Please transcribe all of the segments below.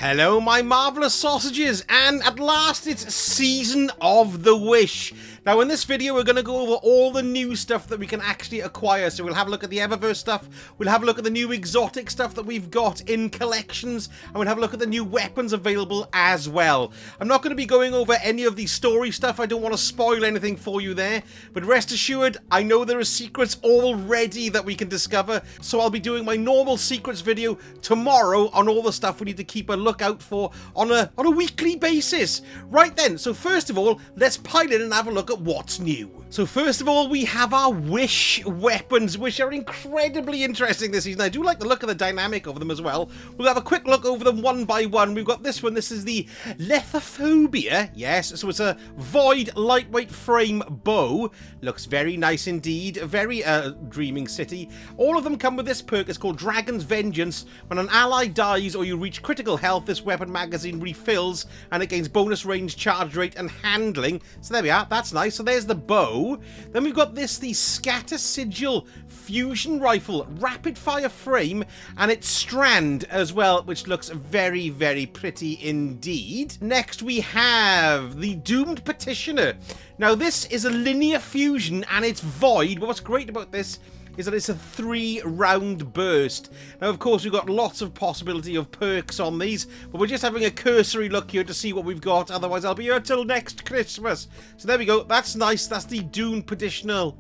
Hello, my marvellous sausages, and at last it's Season of the Wish. Now, in this video, we're going to go over all the new stuff that we can actually acquire. So we'll have a look at the Eververse stuff, we'll have a look at the new exotic stuff that we've got in collections, and we'll have a look at the new weapons available as well. I'm not going to be going over any of the story stuff. I don't want to spoil anything for you there, but rest assured, I know there are secrets already that we can discover. So I'll be doing my normal secrets video tomorrow on all the stuff we need to keep a lookout for on a weekly basis. Right then, so first of all, let's pile in and have a look at what's new. So first of all, we have our Wish weapons, which are incredibly interesting this season. I do like the look of the dynamic of them as well. We'll have a quick look over them one by one. We've got this one. This is the Lethophobia. Yes, so it's a void lightweight frame bow. Looks very nice indeed. Very Dreaming City. All of them come with this perk. It's called Dragon's Vengeance. When an ally dies or you reach critical health, this weapon magazine refills and it gains bonus range, charge rate, and handling. So there we are. That's nice. So there's the bow. Then we've got this, the Scatter Sigil fusion rifle, rapid fire frame, and its strand as well, which looks very, very pretty indeed. Next we have the Doomed Petitioner. Now this is a linear fusion and it's void, but what's great about this is that it's a 3-round burst. Now, of course, we've got lots of possibility of perks on these, but we're just having a cursory look here to see what we've got. Otherwise, I'll be here till next Christmas. So there we go. That's nice. That's the Dune Petitioner.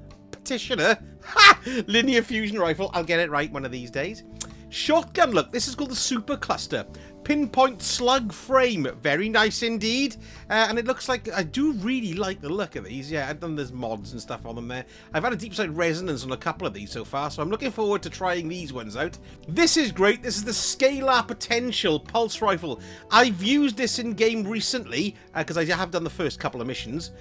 Ha! Linear fusion rifle. I'll get it right one of these days. Shotgun, look. This is called the Super Cluster. Pinpoint slug frame, very nice indeed, and it looks like I do really like the look of these. Yeah, I've done there's mods and stuff on them there. I've had a deep side resonance on a couple of these so far, so I'm looking forward to trying these ones out. This is great. This is the Scalar Potential pulse rifle. I've used this in game recently because I have done the first couple of missions.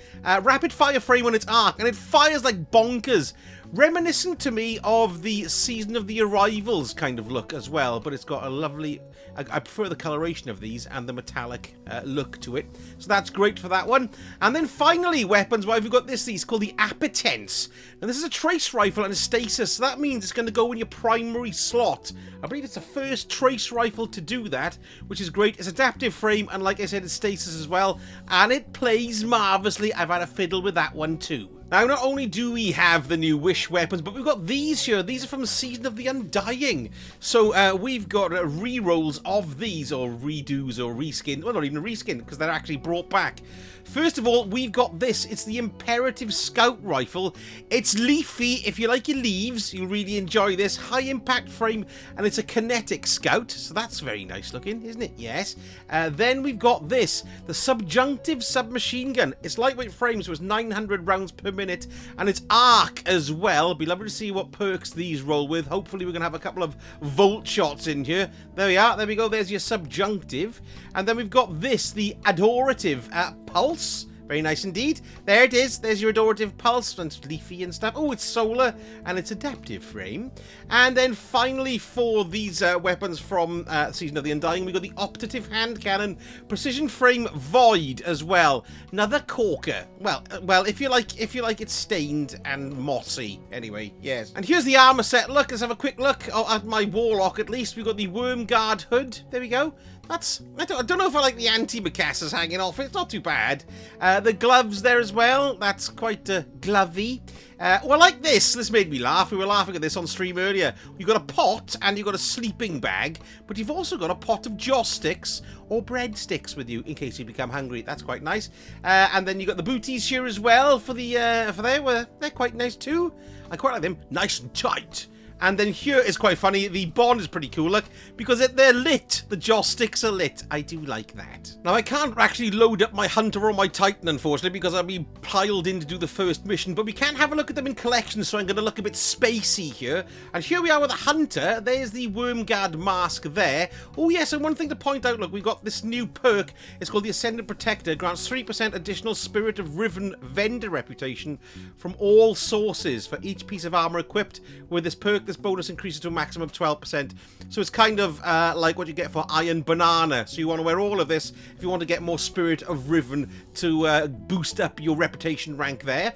Rapid fire frame on its arc, and it fires like bonkers. Reminiscent to me of the Season of the Arrivals kind of look as well, but it's got a lovely, I prefer the coloration of these and the metallic look to it. So that's great for that one. And then finally, weapons, why have we got this? These called the Appetence. And this is a trace rifle and a stasis, so that means it's going to go in your primary slot. I believe it's the first trace rifle to do that, which is great. It's adaptive frame, and like I said, it's stasis as well. And it plays marvellously. I've had a fiddle with that one too. Now, not only do we have the new Wish weapons, but we've got these here. These are from the Season of the Undying. So we've got re-rolls of these, or redos, or reskin. Well, not even a reskin, because they're actually brought back. First of all, we've got this. It's the Imperative Scout Rifle. It's leafy. If you like your leaves, you'll really enjoy this. High impact frame, and it's a kinetic scout. So that's very nice looking, isn't it? Yes. Then we've got this, the Subjunctive Submachine Gun. It's lightweight frame, so it's 900 rounds per minute, and it's arc as well. Be lovely to see what perks these roll with. Hopefully we're going to have a couple of volt shots in here. There we are. There we go. There's your Subjunctive. And then we've got this, the Adorative Pulse. Very nice indeed. There it is. There's your Adorative Pulse. And it's leafy and stuff. Oh, it's solar and it's adaptive frame. And then finally for these weapons from Season of the Undying, we've got the Optative Hand Cannon, Precision Frame Void as well. Another corker. Well, if you like it stained and mossy. Anyway, yes. And here's the armor set. Look, let's have a quick look at my Warlock at least. We've got the Worm Guard hood. There we go. I don't know if I like the anti-macassars hanging off. It's not too bad. The gloves there as well. That's quite glovey. Well, like this. This made me laugh. We were laughing at this on stream earlier. You've got a pot and you've got a sleeping bag, but you've also got a pot of joss sticks or breadsticks with you in case you become hungry. That's quite nice. And then you've got the booties here as well for there. Well, they're quite nice too. I quite like them. Nice and tight. And then here is quite funny. The bond is pretty cool, look, because they're lit. The joss sticks are lit. I do like that. Now, I can't actually load up my Hunter or my Titan, unfortunately, because I'll be piled in to do the first mission. But we can have a look at them in collections, so I'm going to look a bit spacey here. And here we are with a Hunter. There's the Wormguard mask there. Oh, yes, and one thing to point out, look, we've got this new perk. It's called the Ascendant Protector. Grants 3% additional Spirit of Riven vendor reputation from all sources for each piece of armor equipped with this perk. This bonus increases to a maximum of 12%. So it's kind of like what you get for Iron Banana. So you want to wear all of this if you want to get more Spirit of Riven to boost up your reputation rank there.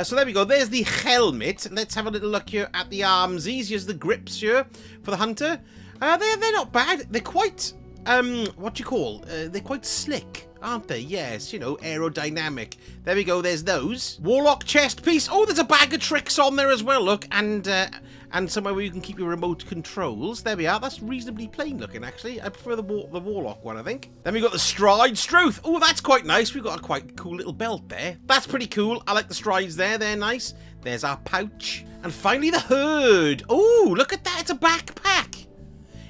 So there we go. There's the helmet. Let's have a little look here at the armsies. Here's the grips here for the Hunter. They're not bad. They're quite what do you call? They're quite slick, aren't they? Yes, you know, aerodynamic. There we go, there's those. Warlock chest piece. Oh, there's a bag of tricks on there as well, look. And somewhere where you can keep your remote controls. There we are. That's reasonably plain looking, actually. I prefer the Warlock one, I think. Then we got the stride struth. Oh, that's quite nice. We've got a quite cool little belt there. That's pretty cool. I like the strides there. They're nice. There's our pouch. And finally, the hood. Oh, look at that. It's a backpack.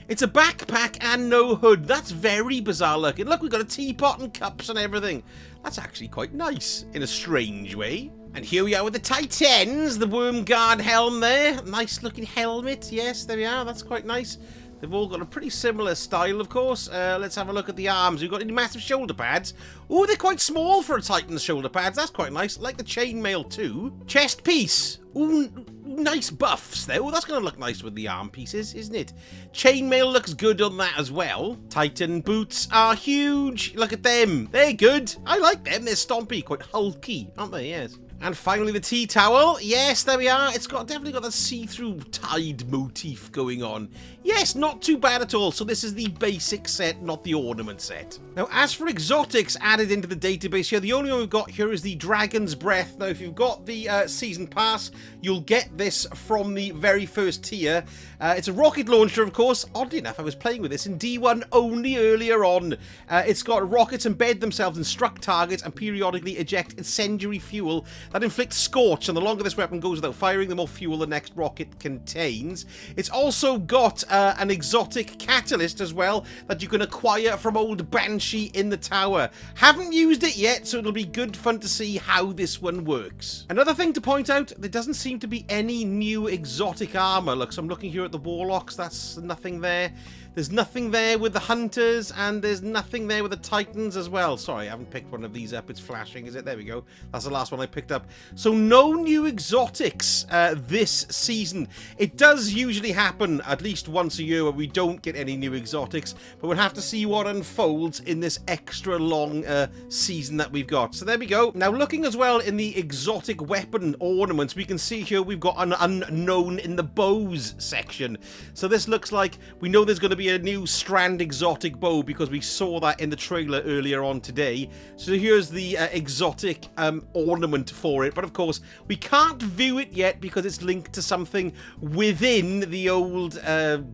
It's a backpack and no hood. That's very bizarre looking. Look, we've got a teapot and cups and everything. That's actually quite nice in a strange way. And here we are with the Titans, the worm guard helm there. Nice looking helmet. Yes, there we are. That's quite nice. They've all got a pretty similar style, of course. Let's have a look at the arms. We've got any massive shoulder pads. Oh, they're quite small for a Titan's shoulder pads. That's quite nice. Like the chainmail too. Chest piece. Ooh, nice buffs there. Oh, that's going to look nice with the arm pieces, isn't it? Chainmail looks good on that as well. Titan boots are huge. Look at them. They're good. I like them. They're stompy, quite hulky, aren't they? Yes. And finally, the tea towel. Yes, there we are. It's definitely got that see-through tide motif going on. Yes, not too bad at all. So this is the basic set, not the ornament set. Now, as for exotics added into the database here, the only one we've got here is the Dragon's Breath. Now, if you've got the Season Pass, you'll get this from the very first tier. It's a rocket launcher, of course. Oddly enough, I was playing with this in D1 only earlier on. It's got rockets embed themselves in struck targets and periodically eject incendiary fuel that inflicts scorch, and the longer this weapon goes without firing, the more fuel the next rocket contains. It's also got an exotic catalyst as well that you can acquire from old Banshee in the tower. Haven't used it yet, so it'll be good fun to see how this one works. Another thing to point out, there doesn't seem to be any new exotic armor. Look, so I'm looking here at the Warlocks, that's nothing there. There's nothing there with the Hunters, and there's nothing there with the Titans as well. Sorry, I haven't picked one of these up. It's flashing, is it? There we go. That's the last one I picked up. So no new exotics this season. It does usually happen at least once a year where we don't get any new exotics, but we'll have to see what unfolds in this extra long season that we've got. So there we go. Now, looking as well in the exotic weapon ornaments, we can see here we've got an unknown in the bows section. So this looks like we know there's going to be a new strand exotic bow because we saw that in the trailer earlier on today. So here's the exotic ornament for it, but of course we can't view it yet because it's linked to something within the old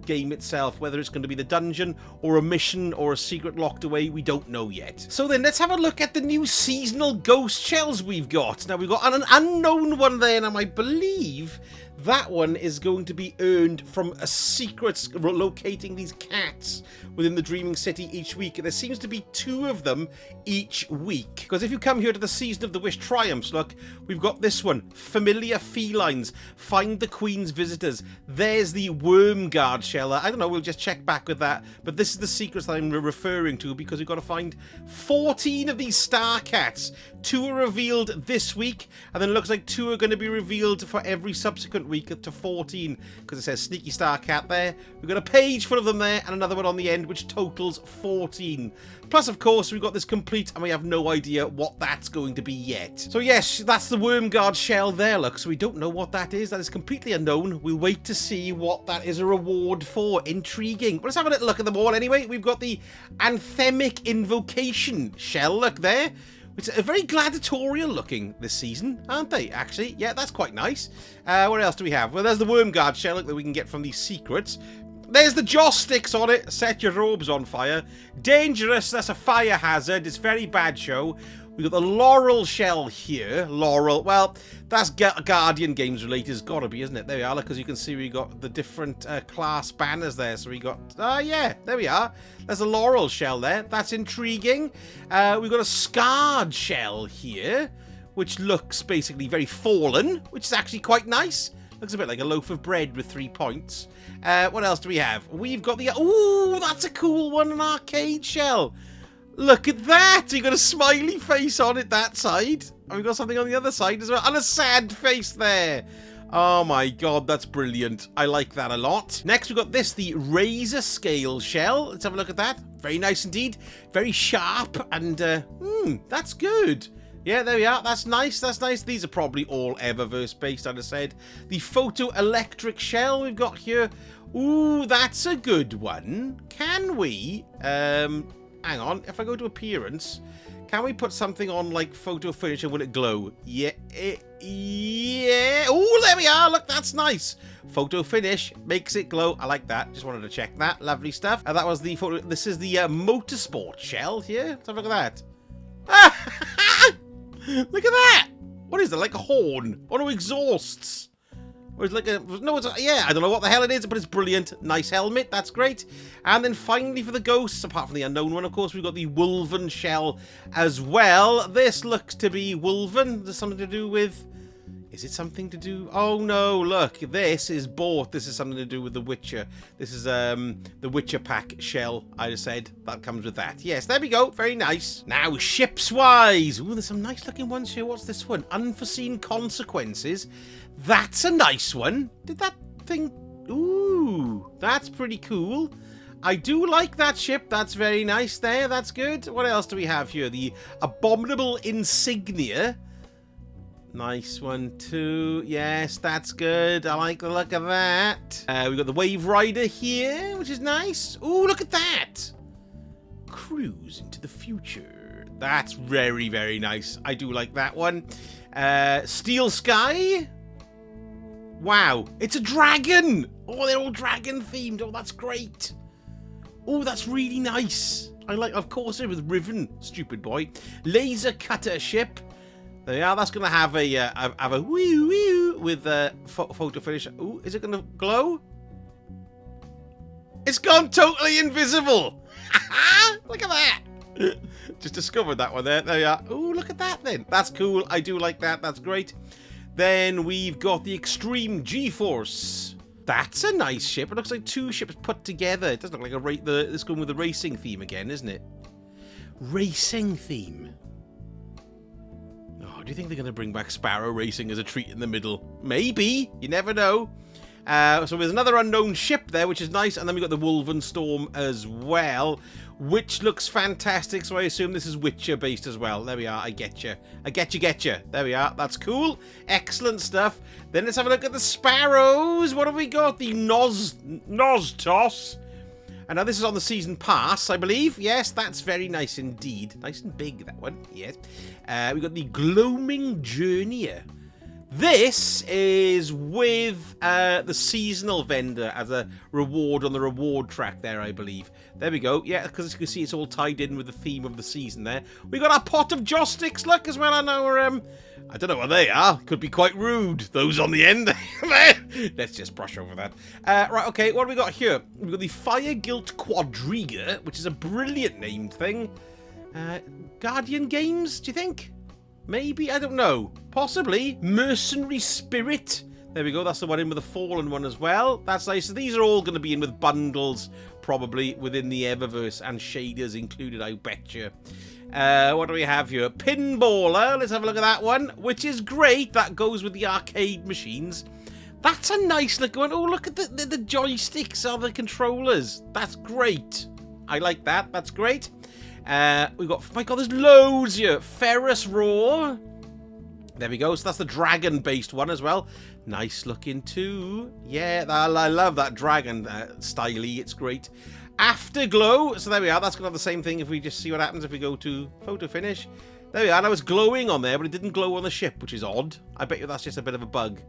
game itself. Whether it's going to be the dungeon or a mission or a secret locked away, we don't know yet. So then let's have a look at the new seasonal ghost shells we've got. Now we've got an unknown one there, and I believe that one is going to be earned from a secret locating these cats within the Dreaming City each week. There seems to be 2 of them each week. Because if you come here to the Season of the Wish Triumphs, look, we've got this one. Familiar felines. Find the Queen's visitors. There's the Worm Guard shell. I don't know, we'll just check back with that. But this is the secrets that I'm referring to, because we've got to find 14 of these star cats. 2 are revealed this week, and then it looks like 2 are going to be revealed for every subsequent week up to 14, because it says Sneaky Star Cat there. We've got a page full of them there, and another one on the end, which totals 14. Plus, of course, we've got this complete, and we have no idea what that's going to be yet. So yes, that's the Worm Guard shell there, look. So we don't know what that is. That is completely unknown. We'll wait to see what that is a reward for. Intriguing. But let's have a little look at them all anyway. We've got the Anthemic Invocation shell, look there. It's a very gladiatorial looking this season, aren't they, actually? Yeah, that's quite nice. What else do we have? Well, there's the Worm Guard shell that we can get from these secrets. There's the joss sticks on it. Set your robes on fire. Dangerous, that's a fire hazard. It's very bad show. We've got the Laurel shell here. Laurel, well, that's Guardian Games related. It's got to be, isn't it? There we are, because you can see we got the different class banners there. So we got, yeah, there we are. There's a Laurel shell there. That's intriguing. We've got a Scarred shell here, which looks basically very fallen, which is actually quite nice. Looks a bit like a loaf of bread with 3 points. What else do we have? We've got the, ooh, that's a cool one, an arcade shell. Look at that! You got a smiley face on it that side. And we've got something on the other side as well. And a sad face there. Oh my god, that's brilliant. I like that a lot. Next, we've got this, the Razor Scale shell. Let's have a look at that. Very nice indeed. Very sharp and, that's good. Yeah, there we are. That's nice. That's nice. These are probably all Eververse based, I'd have said. The photoelectric shell we've got here. Ooh, that's a good one. Can we... hang on. If I go to appearance, can we put something on, like, photo finish and will it glow? Yeah. Yeah. Ooh, there we are. Look, that's nice. Photo finish makes it glow. I like that. Just wanted to check that. Lovely stuff. And that was the photo... This is the motorsport shell here. Let's have a look at that. Look at that! What is it? Like a horn? Or no exhausts? Or it's like a... No, it's... Yeah, I don't know what the hell it is, but it's brilliant. Nice helmet. That's great. And then finally for the ghosts, apart from the unknown one, of course, we've got the Wolven shell as well. This looks to be Wolven. There's something to do with... Is it something to do... Oh, no, look. This is bought. This is something to do with The Witcher. This is the Witcher pack shell, I just said. That comes with that. Yes, there we go. Very nice. Now, ships-wise. Ooh, there's some nice-looking ones here. What's this one? Unforeseen Consequences. That's a nice one. Did that thing... Ooh, that's pretty cool. I do like that ship. That's very nice there. That's good. What else do we have here? The Abominable Insignia. Nice one too. Yes, that's good. I like the look of that. We've got the Wave Rider here, which is nice. Ooh, look at that. Cruise into the future. That's very, very nice. I do like that one. Steel Sky. Wow, it's a dragon. Oh, they're all dragon themed. Oh, that's great. Oh, that's really nice. I like, of course, it was Riven. Stupid boy. Laser Cutter ship. There we are. That's going to have a wee wee with photo finish. Ooh, is it going to glow? It's gone totally invisible. Look at that. Just discovered that one there. There we are. Ooh, look at that then. That's cool. I do like that. That's great. Then we've got the Extreme G-Force. That's a nice ship. It looks like two ships put together. It doesn't look like it's going with the racing theme again, isn't it? Racing theme. Do you think they're going to bring back Sparrow racing as a treat in the middle? Maybe. You never know. So there's another unknown ship there, which is nice. And then we've got the Wolven Storm as well, which looks fantastic. So I assume this is Witcher based as well. There we are. I get you. I get you. There we are. That's cool. Excellent stuff. Then let's have a look at the Sparrows. What have we got? The Noztos. And now this is on the season pass, I believe. Yes, that's very nice indeed. Nice and big, that one. Yes. We've got the Gloaming Journeyer. This is with the seasonal vendor as a reward on the reward track there, I believe. There we go. Yeah, because as you can see, it's all tied in with the theme of the season there. We got our pot of joss sticks, look, as well on our... I don't know what they are. Could be quite rude. Those on the end. Let's just brush over that. Right, okay, what have we got here? We've got the Fire Guilt Quadriga, which is a brilliant named thing. Guardian Games, do you think? Maybe? I don't know. Possibly. Mercenary Spirit. There we go. That's the one in with the Fallen one as well. That's nice. So these are all going to be in with bundles, probably, within the Eververse, and shaders included, I betcha. What do we have here? Pinballer. Let's have a look at that one, which is great. That goes with the arcade machines. That's a nice looking one. Oh, look at the joysticks are the controllers. That's great. I like that. That's great. We've got, my God, there's loads here. Ferrous Roar. There we go. So that's the dragon-based one as well. Nice looking too. Yeah, I love that dragon styly. It's great. Afterglow. So there we are. That's going to have the same thing if we just see what happens if we go to photo finish. There we are. Now it's glowing on there, but it didn't glow on the ship, which is odd. I bet you that's just a bit of a bug.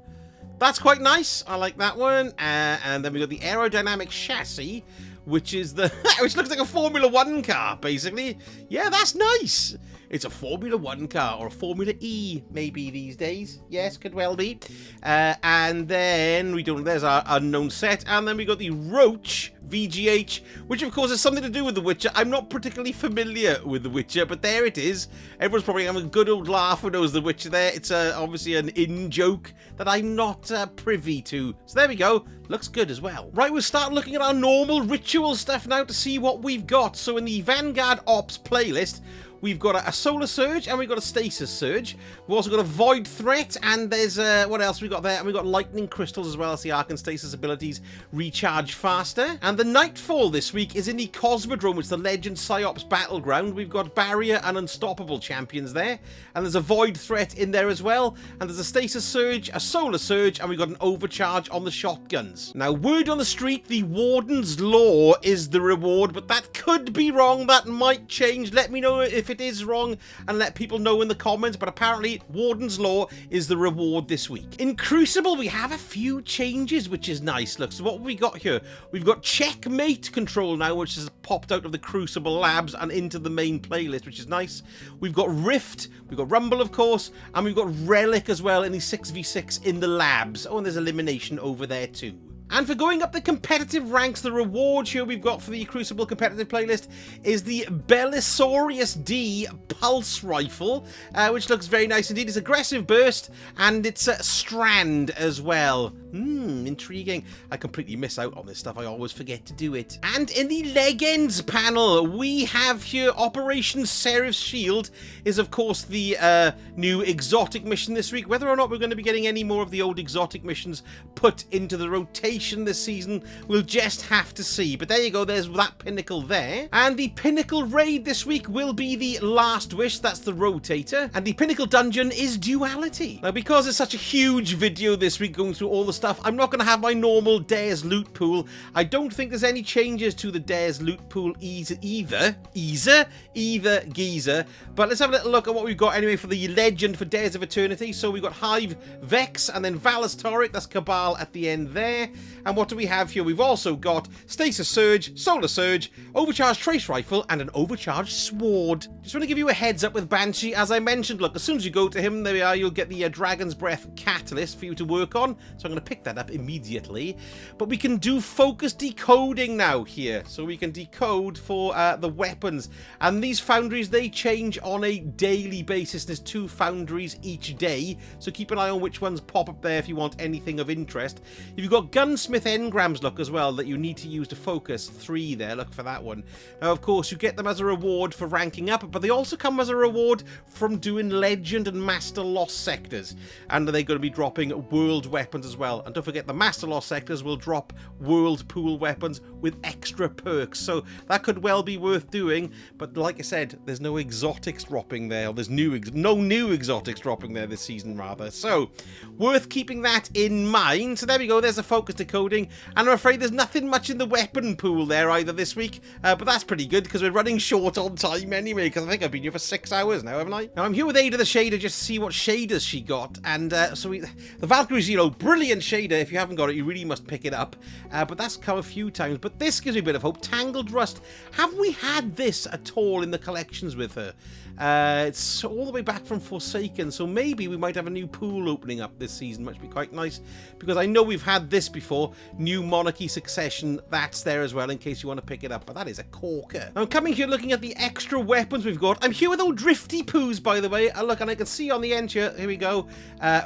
That's quite nice. I like that one. And then we got the aerodynamic chassis, which is the... which looks like a Formula 1 car, basically. Yeah, that's nice. It's a Formula 1 car, or a Formula E, maybe these days. Yes, could well be. And then we don't... There's our unknown set. And then we got the Roach VGH, which of course has something to do with The Witcher. I'm not particularly familiar with The Witcher, but there it is. Everyone's probably having a good old laugh who knows The Witcher there. It's obviously an in-joke that I'm not privy to. So there we go. Looks good as well. Right, we'll start looking at our normal ritual stuff now to see what we've got. So in the Vanguard Ops playlist, we've got a solar surge, and we've got a stasis surge. We've also got a void threat, and there's, what else we got there? And we've got lightning crystals as well as the arc and stasis abilities recharge faster. And the nightfall this week is in the Cosmodrome, which is the Legend Psyops battleground. We've got barrier and unstoppable champions there, and there's a void threat in there as well, and there's a stasis surge, a solar surge, and we've got an overcharge on the shotguns. Now, word on the street, the Warden's Law is the reward, but that could be wrong. That might change. Let me know if it is wrong and let people know in the comments, but apparently Warden's Law is the reward this week. In Crucible, we have a few changes, which is nice. Look, so what have we got here? We've got Checkmate control now, which has popped out of the Crucible labs and into the main playlist, which is nice. We've got Rift, we've got Rumble, of course, and we've got Relic as well in the 6v6 in the labs. Oh, and there's Elimination over there too. And for going up the competitive ranks, the reward here we've got for the Crucible competitive playlist is the Belisarius D Pulse Rifle, which looks very nice indeed. It's aggressive burst, and it's a strand as well. Intriguing. I completely miss out on this stuff. I always forget to do it. And in the Legends panel, we have here Operation Seraph's Shield is, of course, the new exotic mission this week. Whether or not we're going to be getting any more of the old exotic missions put into the rotation this season, we'll just have to see. But there you go, there's that pinnacle there. And the pinnacle raid this week will be the Last Wish, that's the rotator. And the pinnacle dungeon is Duality. Now, because it's such a huge video this week going through all the stuff, I'm not going to have my normal Dares loot pool. I don't think there's any changes to the Dares loot pool either, geezer. But let's have a little look at what we've got anyway for the legend for Dares of Eternity. So we've got Hive, Vex, and then Valor's Tauret, that's Cabal at the end there. And what do we have here? We've also got Stasis Surge, Solar Surge, Overcharged Trace Rifle, and an Overcharged Sword. Just want to give you a heads up with Banshee. As I mentioned, look, as soon as you go to him, there we are, you'll get the Dragon's Breath Catalyst for you to work on. So I'm going to pick that up immediately. But we can do focus decoding now here. So we can decode for the weapons. And these foundries, they change on a daily basis. There's 2 foundries each day. So keep an eye on which ones pop up there if you want anything of interest. You've got Gunsmith engrams, look, as well, that you need to use to focus. 3 there, look for that one. Now, of course, you get them as a reward for ranking up, but they also come as a reward from doing Legend and Master Lost sectors. And they're going to be dropping world weapons as well. And don't forget, the Master Lost sectors will drop world pool weapons with extra perks. So that could well be worth doing. But like I said, there's no exotics dropping there. Or there's no new exotics dropping there this season, rather. So worth keeping that in mind. So there we go. There's a focus decoding. And I'm afraid there's nothing much in the weapon pool there either this week. But that's pretty good because we're running short on time anyway. Because I think I've been here for 6 hours now, haven't I? Now I'm here with Ada the Shader just to see what shaders she got. And the Valkyrie's, brilliant shader. If you haven't got it, you really must pick it up. But that's come a few times. But this gives me a bit of hope. Tangled Rust. Have we had this at all in the collections with her? It's all the way back from Forsaken, so maybe we might have a new pool opening up this season, which would be quite nice, because I know we've had this before. New Monarchy Succession, that's there as well, in case you want to pick it up, but that is a corker. Now, I'm coming here looking at the extra weapons we've got. I'm here with old Drifty Poos, by the way. Look, and I can see on the end here we go,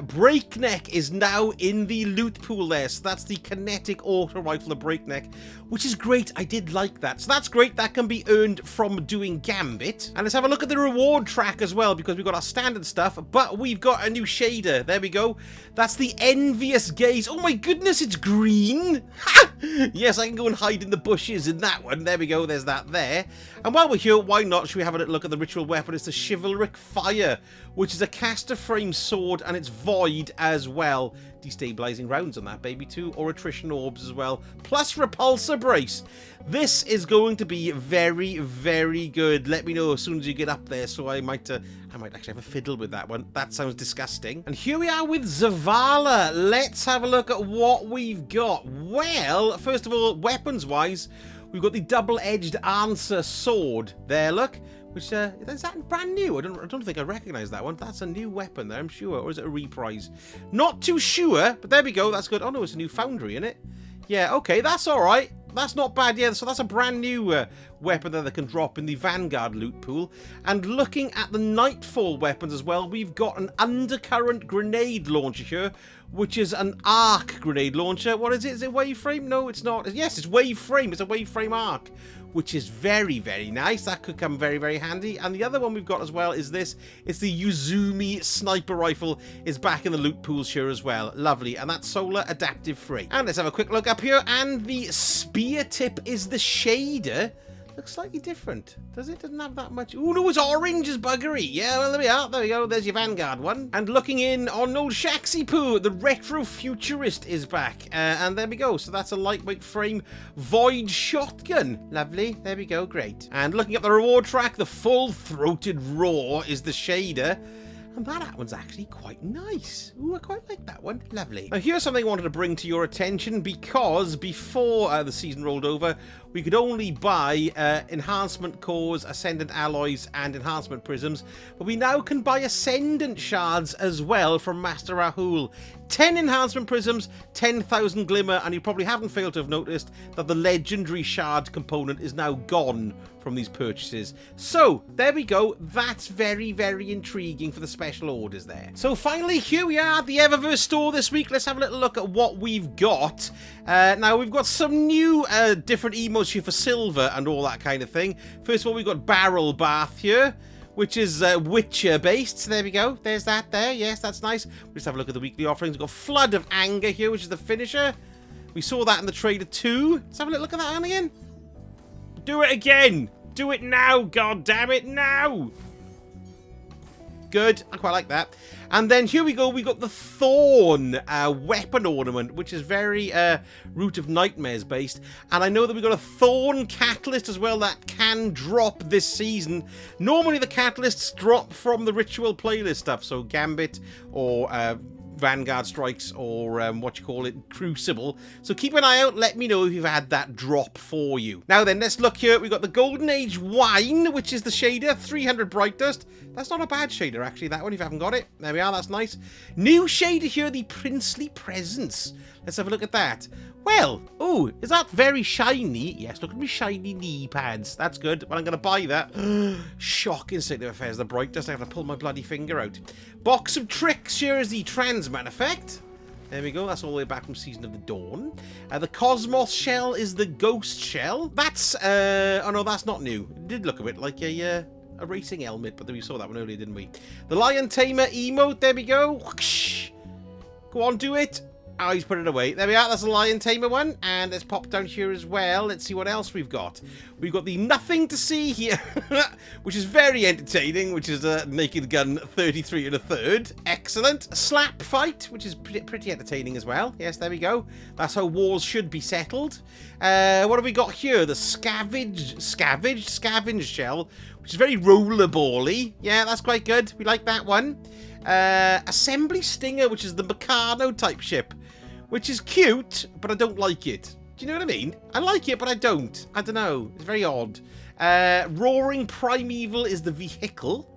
Breakneck is now in the loot pool there, so that's the kinetic auto rifle of Breakneck, which is great. I did like that, so that's great. That can be earned from doing Gambit. And let's have a look at the reward track as well, because we've got our standard stuff, but we've got a new shader. There we go. That's the Envious Gaze. Oh my goodness, it's green. Ha! Yes, I can go and hide in the bushes in that one. There we go. There's that there. And while we're here, why not? Should we have a little look at the ritual weapon? It's the Chivalric Fire, which is a caster frame sword, and it's void as well. Destabilizing rounds on that baby too, or attrition orbs as well, plus repulsor brace. This is going to be very, very good. Let me know as soon as you get up there, so I might actually have a fiddle with that one. That sounds disgusting. And here we are with Zavala. Let's have a look at what we've got. Well, first of all, weapons wise, we've got the double-edged answer sword there, look. Which, is that brand new? I don't think I recognize that one. That's a new weapon there, I'm sure. Or is it a reprise? Not too sure, but there we go. That's good. Oh, no, it's a new foundry, isn't it? Yeah, okay, that's all right. That's not bad, yeah. So that's a brand new weapon that can drop in the Vanguard loot pool. And looking at the Nightfall weapons as well, we've got an Undercurrent grenade launcher here, which is an arc grenade launcher. What is it? Is it wave frame? No, it's not. Yes, it's wave frame. It's a wave frame arc, which is very, very nice. That could come very, very handy. And the other one we've got as well is this. It's the Uzumi sniper rifle. Is back in the loot pools here as well. Lovely. And that's solar adaptive free. And let's have a quick look up here. And the spear tip is the shader. Looks slightly different. Does it? Doesn't have that much. Oh, no, it's orange as buggery. Yeah, well, there we are. There we go. There's your Vanguard one. And looking in on old Shaxi Poo, the Retro Futurist is back. And there we go. So that's a lightweight frame Void shotgun. Lovely. There we go. Great. And looking at the reward track, the full-throated roar is the shader. And that one's actually quite nice. Ooh, I quite like that one. Lovely. Now, here's something I wanted to bring to your attention, because before the season rolled over, we could only buy enhancement cores, ascendant alloys, and enhancement prisms. But we now can buy ascendant shards as well from Master Rahul. 10 enhancement prisms, 10,000 glimmer, and you probably haven't failed to have noticed that the legendary shard component is now gone from these purchases. So, there we go. That's very, very intriguing for the special orders there. So finally, here we are at the Eververse store this week. Let's have a little look at what we've got. Now, we've got some new different emotes here for silver and all that kind of thing. First of all, we've got Barrel Bath here, which is Witcher based. So there we go. There's that there. Yes, that's nice. We'll just have a look at the weekly offerings. We've got Flood of Anger here, which is the finisher. We saw that in the trader too. Let's have a little look at that one again. Do it again. Do it now. God damn it, now. Good. I quite like that. And then here we go. We got the Thorn weapon ornament, which is very Root of Nightmares based. And I know that we got a Thorn catalyst as well that can drop this season. Normally the catalysts drop from the ritual playlist stuff. So Gambit or Vanguard Strikes or Crucible. So keep an eye out. Let me know if you've had that drop for you. Now then, let's look here. We've got the Golden Age Wine, which is the shader, 300 Bright Dust. That's not a bad shader, actually, that one, if you haven't got it. There we are, that's nice. New shader here, the Princely Presence. Let's have a look at that. Well, oh, is that very shiny? Yes, look at me shiny knee pads. That's good, but I'm going to buy that. Shocking state of affairs, the Bright Dust. I have to pull my bloody finger out. Box of Tricks here is the Transman effect. There we go. That's all the way back from Season of the Dawn. The Cosmos Shell is the Ghost Shell. That's, oh no, that's not new. It did look a bit like a racing helmet, but we saw that one earlier, didn't we? The Lion Tamer emote. There we go. Whoosh. Go on, do it. Oh, he's put it away. There we are. That's a Lion Tamer one. And let's pop down here as well. Let's see what else we've got. We've got the Nothing to See here, which is very entertaining, which is a Naked Gun 33 1/3. Excellent. Slap Fight, which is pretty entertaining as well. Yes, there we go. That's how wars should be settled. What have we got here? The Scavenge Shell, which is very rollerball-y. Yeah, that's quite good. We like that one. Assembly Stinger, which is the Meccano type ship, which is cute, but I don't like it. Do you know what I mean? I like it, but I don't. I don't know. It's very odd. Roaring Primeval is the vehicle,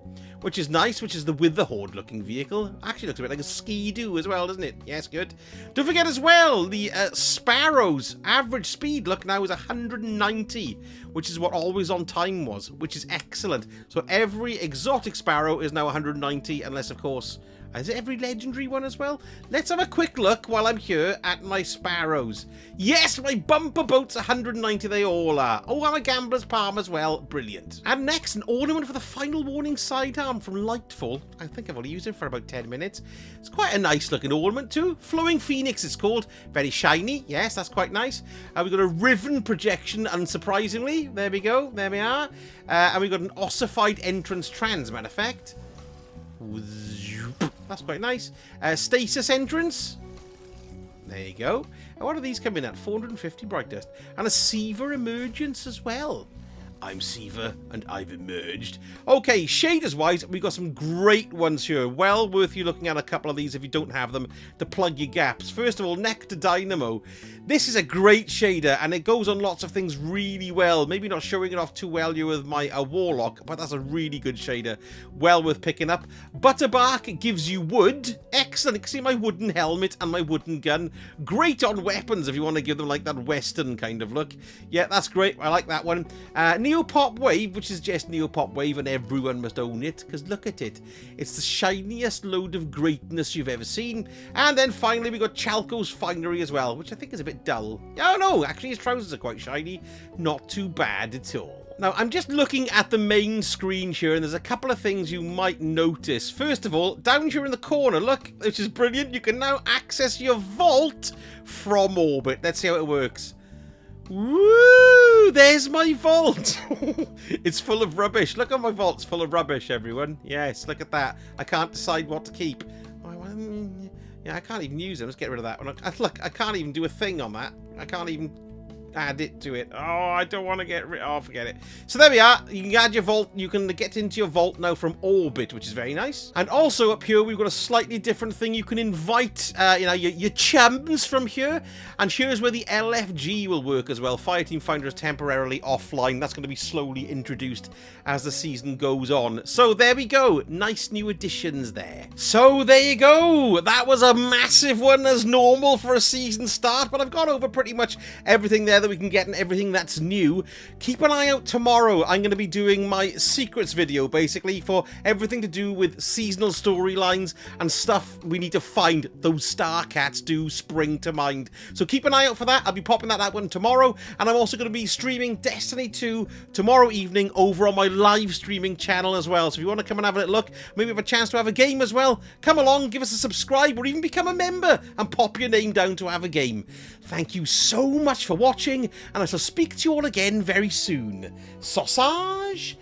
which is nice, which is the Witherhoard looking vehicle. Actually looks a bit like a Ski-Doo as well, doesn't it? Yes, good. Don't forget as well, the Sparrow's average speed, look, now is 190, which is what Always On Time was, which is excellent. So every exotic Sparrow is now 190, unless, of course, is it every legendary one as well? Let's have a quick look while I'm here at my Sparrows. Yes, my bumper boats, 190 they all are. Oh, and a Gambler's Palm as well. Brilliant. And next, an ornament for the Final Warning sidearm from Lightfall. I think I've only used it for about 10 minutes. It's quite a nice looking ornament too. Flowing Phoenix it's called. Very shiny. Yes, that's quite nice. We've got a Riven projection, unsurprisingly. There we go. There we are. And we've got an ossified entrance transman effect. That's quite nice. Stasis entrance. There you go. And what are these coming at? 450 Bright Dust. And a Siva emergence as well. I'm Siva, and I've emerged. Okay, shaders-wise, we've got some great ones here. Well worth you looking at a couple of these if you don't have them to plug your gaps. First of all, Nectar Dynamo. This is a great shader, and it goes on lots of things really well. Maybe not showing it off too well here with my Warlock, but that's a really good shader. Well worth picking up. Butterbark gives you wood. Excellent. You can see my wooden helmet and my wooden gun. Great on weapons if you want to give them like that Western kind of look. Yeah, that's great. I like that one. Neopop Wave, which is just Neopop Wave and everyone must own it, because look at it. It's the shiniest load of greatness you've ever seen. And then finally we got Chalco's Finery as well, which I think is a bit dull. Oh no, actually his trousers are quite shiny. Not too bad at all. Now, I'm just looking at the main screen here, and there's a couple of things you might notice. First of all, down here in the corner, look, which is brilliant, you can now access your vault from orbit. Let's see how it works. Woo! There's my vault! It's full of rubbish. Look at my vault's full of rubbish, everyone. Yes, look at that. I can't decide what to keep. Yeah, I can't even use them. Let's get rid of that one. Look, I can't even do a thing on that. I can't even add it to it. Oh, I don't want to get rid. Oh, forget it. So there we are. You can add your vault. You can get into your vault now from orbit, which is very nice. And also up here, we've got a slightly different thing. You can invite, your chums from here. And here's where the LFG will work as well. Fireteam Finder is temporarily offline. That's going to be slowly introduced as the season goes on. So there we go. Nice new additions there. So there you go. That was a massive one as normal for a season start. But I've gone over pretty much everything there that we can get and everything that's new. Keep an eye out tomorrow. I'm going to be doing my secrets video basically for everything to do with seasonal storylines and stuff we need to find. Those star cats do spring to mind. So keep an eye out for that. I'll be popping that out one tomorrow, and I'm also going to be streaming Destiny 2 tomorrow evening over on my live streaming channel as well. So if you want to come and have a little look, maybe have a chance to have a game as well, come along, give us a subscribe, or even become a member and pop your name down to have a game. Thank you so much for watching, and I shall speak to you all again very soon. Sausage?